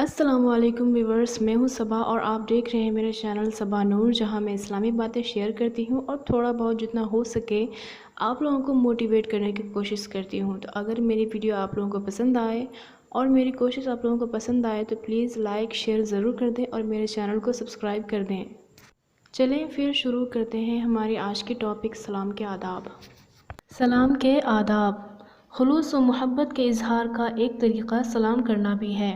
السلام علیکم ویورز، میں ہوں صبا اور آپ دیکھ رہے ہیں میرے چینل صبا نور، جہاں میں اسلامی باتیں شیئر کرتی ہوں اور تھوڑا بہت جتنا ہو سکے آپ لوگوں کو موٹیویٹ کرنے کی کوشش کرتی ہوں۔ تو اگر میری ویڈیو آپ لوگوں کو پسند آئے اور میری کوشش آپ لوگوں کو پسند آئے تو پلیز لائک شیئر ضرور کر دیں اور میرے چینل کو سبسکرائب کر دیں۔ چلیں پھر شروع کرتے ہیں ہماری آج کی ٹاپک، سلام کے آداب۔ سلام کے آداب۔ خلوص و محبت کے اظہار کا ایک طریقہ سلام کرنا بھی ہے۔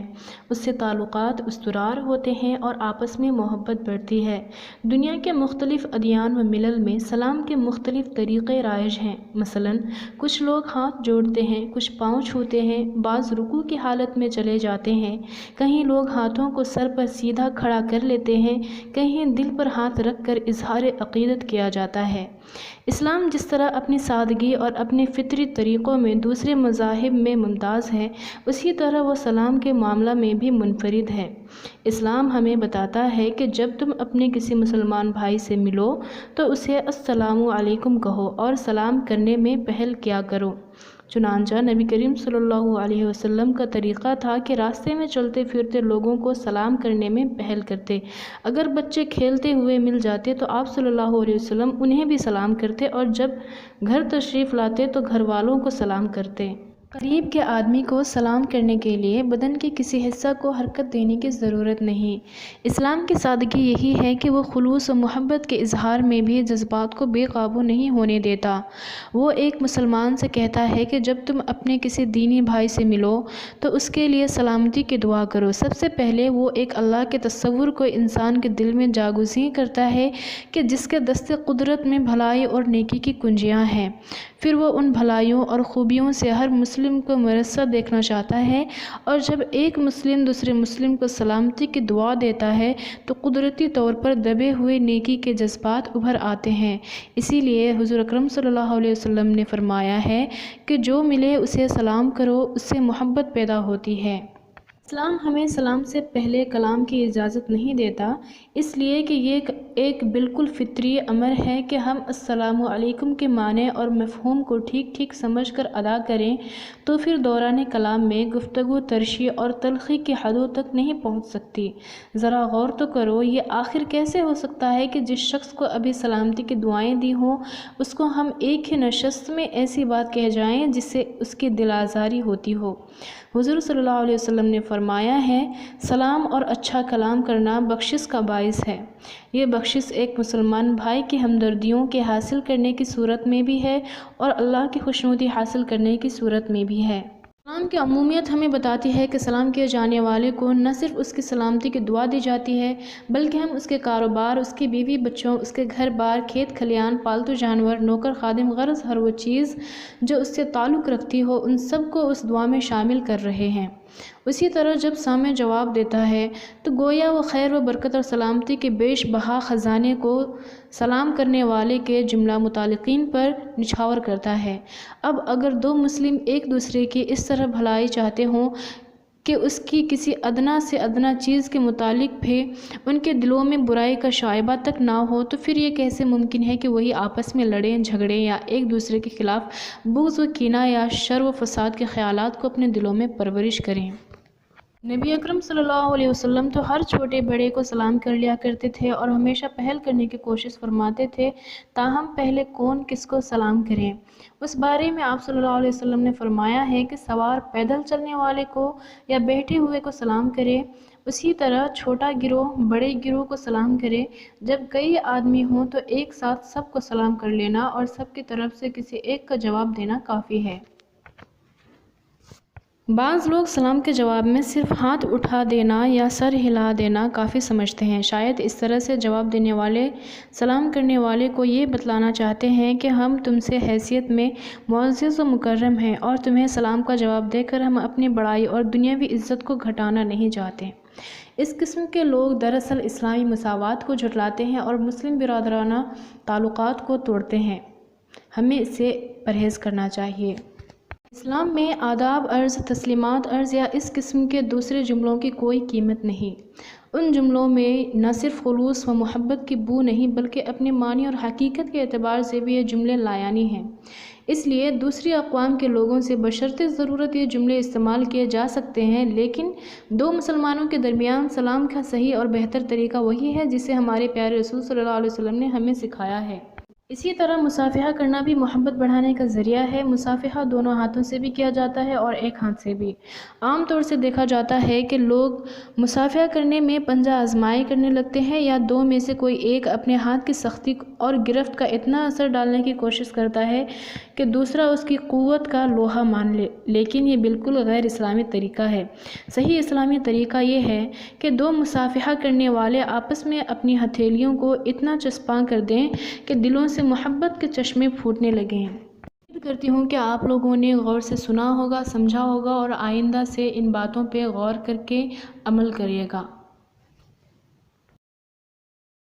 اس سے تعلقات استوار ہوتے ہیں اور آپس میں محبت بڑھتی ہے۔ دنیا کے مختلف ادیان و ملل میں سلام کے مختلف طریقے رائج ہیں۔ مثلاً کچھ لوگ ہاتھ جوڑتے ہیں، کچھ پاؤں چھوتے ہیں، بعض رکوع کی حالت میں چلے جاتے ہیں، کہیں لوگ ہاتھوں کو سر پر سیدھا کھڑا کر لیتے ہیں، کہیں دل پر ہاتھ رکھ کر اظہار عقیدت کیا جاتا ہے۔ اسلام جس طرح اپنی سادگی اور اپنے فطری طریقوں میں دوسرے مذاہب میں ممتاز ہے، اسی طرح وہ سلام کے معاملہ میں بھی منفرد ہے۔ اسلام ہمیں بتاتا ہے کہ جب تم اپنے کسی مسلمان بھائی سے ملو تو اسے السلام علیکم کہو اور سلام کرنے میں پہل کیا کرو۔ چنانچہ نبی کریم صلی اللہ علیہ وسلم کا طریقہ تھا کہ راستے میں چلتے پھرتے لوگوں کو سلام کرنے میں پہل کرتے۔ اگر بچے کھیلتے ہوئے مل جاتے تو آپ صلی اللہ علیہ وسلم انہیں بھی سلام کرتے اور جب گھر تشریف لاتے تو گھر والوں کو سلام کرتے۔ قریب کے آدمی کو سلام کرنے کے لیے بدن کے کسی حصہ کو حرکت دینے کی ضرورت نہیں۔ اسلام کی سادگی یہی ہے کہ وہ خلوص و محبت کے اظہار میں بھی جذبات کو بے قابو نہیں ہونے دیتا۔ وہ ایک مسلمان سے کہتا ہے کہ جب تم اپنے کسی دینی بھائی سے ملو تو اس کے لیے سلامتی کی دعا کرو۔ سب سے پہلے وہ ایک اللہ کے تصور کو انسان کے دل میں جاگزین کرتا ہے کہ جس کے دست قدرت میں بھلائی اور نیکی کی کنجیاں ہیں۔ پھر وہ ان بھلائیوں اور خوبیوں سے ہر مسلم کو مرصع دیکھنا چاہتا ہے، اور جب ایک مسلم دوسرے مسلم کو سلامتی کی دعا دیتا ہے تو قدرتی طور پر دبے ہوئے نیکی کے جذبات ابھر آتے ہیں۔ اسی لیے حضور اکرم صلی اللہ علیہ وسلم نے فرمایا ہے کہ جو ملے اسے سلام کرو، اس سے محبت پیدا ہوتی ہے۔ اسلام ہمیں سلام سے پہلے کلام کی اجازت نہیں دیتا، اس لیے کہ یہ ایک بالکل فطری امر ہے کہ ہم السلام علیکم کے معنی اور مفہوم کو ٹھیک ٹھیک سمجھ کر ادا کریں، تو پھر دوران کلام میں گفتگو ترشی اور تلخی کی حدوں تک نہیں پہنچ سکتی۔ ذرا غور تو کرو، یہ آخر کیسے ہو سکتا ہے کہ جس شخص کو ابھی سلامتی کی دعائیں دی ہوں اس کو ہم ایک ہی نشست میں ایسی بات کہہ جائیں جس سے اس کی دل آزاری ہوتی ہو۔ حضور صلی اللہ علیہ وسلم نے فرمایا ہے، سلام اور اچھا کلام کرنا بخشش کا باعث ہے۔ یہ بخشش ایک مسلمان بھائی کی ہمدردیوں کے حاصل کرنے کی صورت میں بھی ہے اور اللہ کی خوشنودی حاصل کرنے کی صورت میں بھی ہے۔ سلام کی عمومیت ہمیں بتاتی ہے کہ سلام کیے جانے والے کو نہ صرف اس کی سلامتی کی دعا دی جاتی ہے، بلکہ ہم اس کے کاروبار، اس کی بیوی بچوں، اس کے گھر بار، کھیت کھلیان، پالتو جانور، نوکر خادم، غرض ہر وہ چیز جو اس سے تعلق رکھتی ہو، ان سب کو اس دعا میں شامل کر رہے ہیں۔ اسی طرح جب سامع جواب دیتا ہے تو گویا وہ خیر و برکت اور سلامتی کے بیش بہا خزانے کو سلام کرنے والے کے جملہ متعلقین پر نچھاور کرتا ہے۔ اب اگر دو مسلم ایک دوسرے کی اس طرح بھلائی چاہتے ہوں کہ اس کی کسی ادنا سے ادنا چیز کے متعلق بھی ان کے دلوں میں برائی کا شائبہ تک نہ ہو، تو پھر یہ کیسے ممکن ہے کہ وہی آپس میں لڑیں جھگڑیں یا ایک دوسرے کے خلاف بغض و کینہ یا شر و فساد کے خیالات کو اپنے دلوں میں پرورش کریں۔ نبی اکرم صلی اللہ علیہ وسلم تو ہر چھوٹے بڑے کو سلام کر لیا کرتے تھے اور ہمیشہ پہل کرنے کی کوشش فرماتے تھے، تاہم پہلے کون کس کو سلام کرے؟ اس بارے میں آپ صلی اللہ علیہ وسلم نے فرمایا ہے کہ سوار پیدل چلنے والے کو یا بیٹھے ہوئے کو سلام کرے، اسی طرح چھوٹا گروہ بڑے گروہ کو سلام کرے۔ جب کئی آدمی ہوں تو ایک ساتھ سب کو سلام کر لینا اور سب کی طرف سے کسی ایک کا جواب دینا کافی ہے۔ بعض لوگ سلام کے جواب میں صرف ہاتھ اٹھا دینا یا سر ہلا دینا کافی سمجھتے ہیں۔ شاید اس طرح سے جواب دینے والے سلام کرنے والے کو یہ بتلانا چاہتے ہیں کہ ہم تم سے حیثیت میں معزز و مکرم ہیں اور تمہیں سلام کا جواب دے کر ہم اپنی بڑائی اور دنیاوی عزت کو گھٹانا نہیں چاہتے۔ اس قسم کے لوگ دراصل اسلامی مساوات کو جھٹلاتے ہیں اور مسلم برادرانہ تعلقات کو توڑتے ہیں۔ ہمیں اس سے پرہیز کرنا چاہیے۔ اسلام میں آداب عرض، تسلیمات عرض یا اس قسم کے دوسرے جملوں کی کوئی قیمت نہیں۔ ان جملوں میں نہ صرف خلوص و محبت کی بو نہیں بلکہ اپنے معنی اور حقیقت کے اعتبار سے بھی یہ جملے لایعنی ہیں۔ اس لیے دوسری اقوام کے لوگوں سے بشرط ضرورت یہ جملے استعمال کیے جا سکتے ہیں، لیکن دو مسلمانوں کے درمیان سلام کا صحیح اور بہتر طریقہ وہی ہے جسے ہمارے پیارے رسول صلی اللہ علیہ وسلم نے ہمیں سکھایا ہے۔ اسی طرح مصافحہ کرنا بھی محبت بڑھانے کا ذریعہ ہے۔ مصافحہ دونوں ہاتھوں سے بھی کیا جاتا ہے اور ایک ہاتھ سے بھی۔ عام طور سے دیکھا جاتا ہے کہ لوگ مصافحہ کرنے میں پنجہ آزمائی کرنے لگتے ہیں یا دو میں سے کوئی ایک اپنے ہاتھ کی سختی اور گرفت کا اتنا اثر ڈالنے کی کوشش کرتا ہے کہ دوسرا اس کی قوت کا لوہا مان لے، لیکن یہ بالکل غیر اسلامی طریقہ ہے۔ صحیح اسلامی طریقہ یہ ہے کہ دو مصافحہ کرنے والے آپس میں اپنی ہتھیلیوں کو اتنا چسپاں کر دیں کہ دلوں سے محبت کے چشمے پھوٹنے لگیں۔ امید کرتی ہوں کہ آپ لوگوں نے غور سے سنا ہوگا، سمجھا ہوگا اور آئندہ سے ان باتوں پہ غور کر کے عمل کریے گا۔